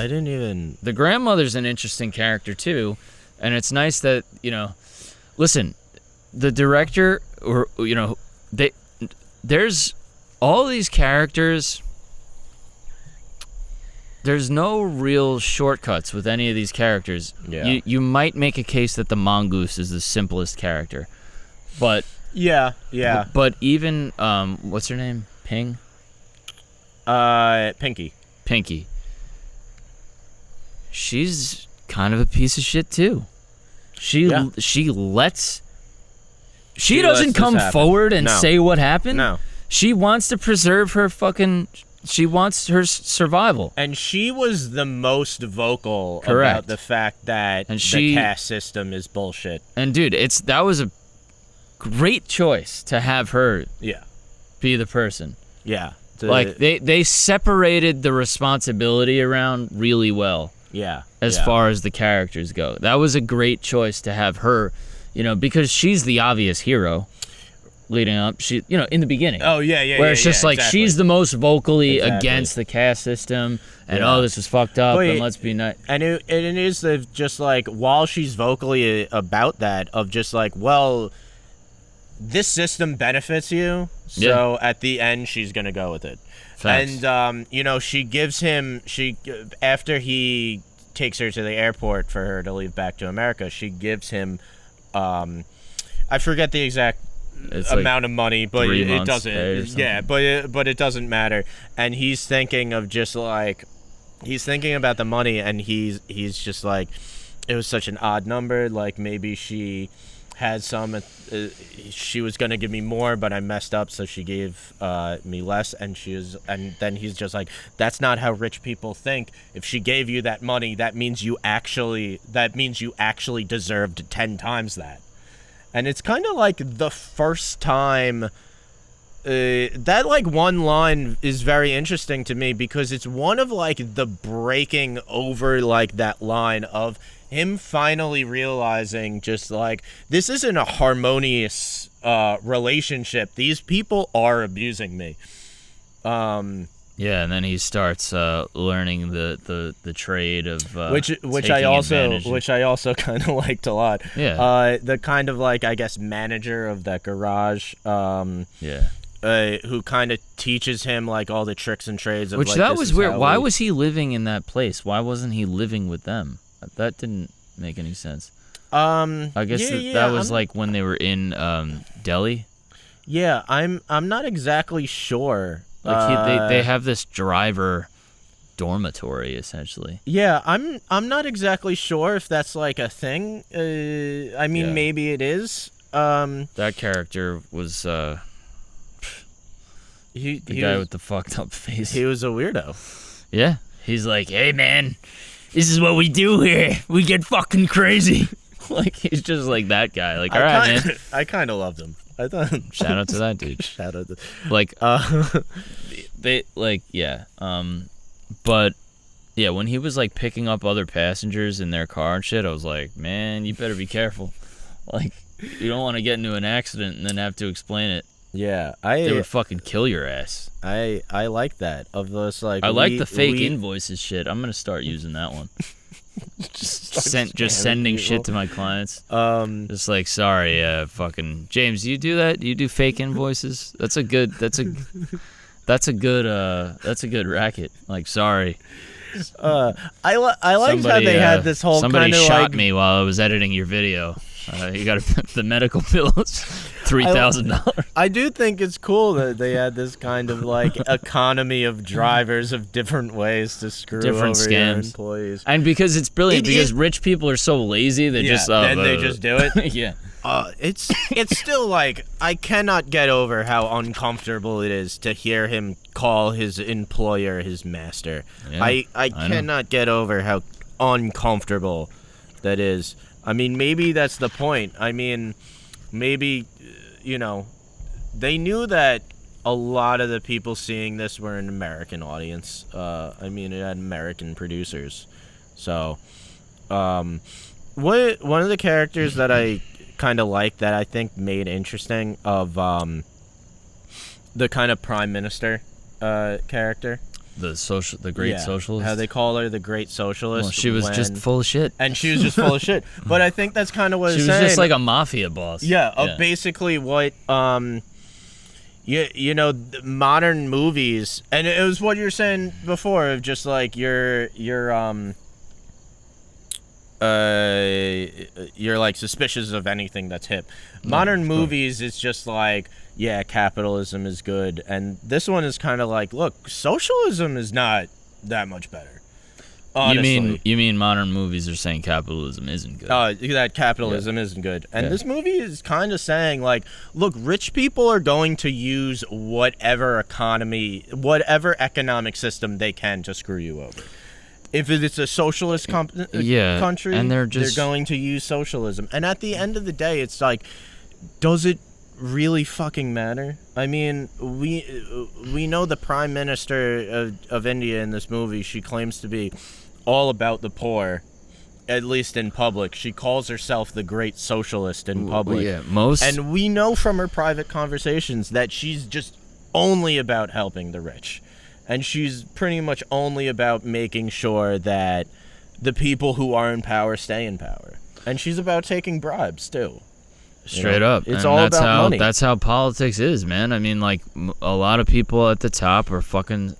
I didn't even... The grandmother's an interesting character, too. And it's nice that, listen, the director, or, there's all these characters. There's no real shortcuts with any of these characters. Yeah. You might make a case that the mongoose is the simplest character. But... Yeah. But even, what's her name? Pinky. Pinky. She's kind of a piece of shit, too. She doesn't come forward and say what happened. No. She wants to preserve her she wants her survival. And she was the most vocal Correct. About the fact that the caste system is bullshit. And dude, that was a great choice to have her be the person. Yeah. Like they separated the responsibility around really well. Yeah. As far as the characters go. That was a great choice to have her, because she's the obvious hero leading up. She, in the beginning. Oh, yeah. Where it's just like, exactly. she's the most vocally against the caste system, and this is fucked up, and let's be nice. And it is just like, while she's vocally about that, of just like, well, this system benefits you, so at the end, she's gonna go with it. Facts. And, she gives him, after he takes her to the airport for her to leave back to America, she gives him, I forget the exact amount of money, but it doesn't, but it doesn't matter. And he's thinking of just like, he's thinking about the money, and he's just like, it was such an odd number, like maybe she had some, she was gonna give me more, but I messed up, so she gave me less. And then he's just like, that's not how rich people think. If she gave you that money, that means you actually deserved 10 times that. And it's kind of like the first time that like one line is very interesting to me, because it's one of like the breaking over like that line of him finally realizing just like, this isn't a harmonious relationship. These people are abusing me. And then he starts learning the trade of which I also kind of liked a lot. Yeah. The kind of like, I guess, manager of that garage. Who kind of teaches him like all the tricks and trades of which like, that was weird. Why was he living in that place? Why wasn't he living with them? That didn't make any sense. I guess that was like when they were in Delhi. Yeah, I'm not exactly sure. Like they have this driver dormitory essentially. Yeah, I'm not exactly sure if that's like a thing. I mean, maybe it is. That character was the guy with the fucked up face. He was a weirdo. Yeah, he's like, hey man, this is what we do here. We get fucking crazy. Like, he's just like that guy. Like, all right, man. I kind of loved him. I thought. Shout out to that dude. Shout out to. Like, they like, yeah. But yeah, when he was like picking up other passengers in their car and shit, I was like, man, you better be careful. Like, you don't want to get into an accident and then have to explain it. Yeah, they would fucking kill your ass. I like that of those like. I like the fake invoices shit. I'm gonna start using that one. just sending shit to my clients. Just like, sorry, fucking James, you do that? You do fake invoices? That's a good racket. Like, sorry. I liked how they had this whole somebody kind of shot like, me while I was editing your video. You got the medical bills, $3,000. I do think it's cool that they had this kind of like economy of drivers of different ways to screw different over scams. your employees. And because it's brilliant, because rich people are so lazy, they just they just do it. Yeah. It's still like, I cannot get over how uncomfortable it is to hear him call his employer his master. Yeah, I cannot get over how uncomfortable that is. I mean, maybe that's the point. I mean, maybe, they knew that a lot of the people seeing this were an American audience. I mean, it had American producers. So, one of the characters that I kind of like, that I think made interesting, of the kind of prime minister character. the great socialist. How they call her the great socialist. Well, she was just full of shit. And she was just full of shit. But I think that's kind of what she was saying. just like a mafia boss. Yeah, basically what modern movies, and it was what you were saying before of just like you're like suspicious of anything that's hip. Modern movies is just like, yeah, capitalism is good, and this one is kind of like, look, socialism is not that much better. Honestly. You mean modern movies are saying capitalism isn't good? That capitalism isn't good. And this movie is kind of saying, like, look, rich people are going to use whatever economic system they can to screw you over. If it's a socialist country, and they're going to use socialism. And at the end of the day, it's like, does it really fucking matter? I mean, we know the Prime Minister of India in this movie, she claims to be all about the poor, at least in public. She calls herself the great socialist in public. And we know from her private conversations that she's just only about helping the rich. And she's pretty much only about making sure that the people who are in power stay in power. And she's about taking bribes, too. Straight up. It's all about money. That's how politics is, man. I mean, like, a lot of people at the top are fucking...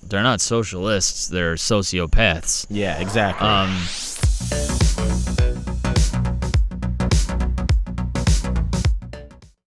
they're not socialists. They're sociopaths. Yeah, exactly.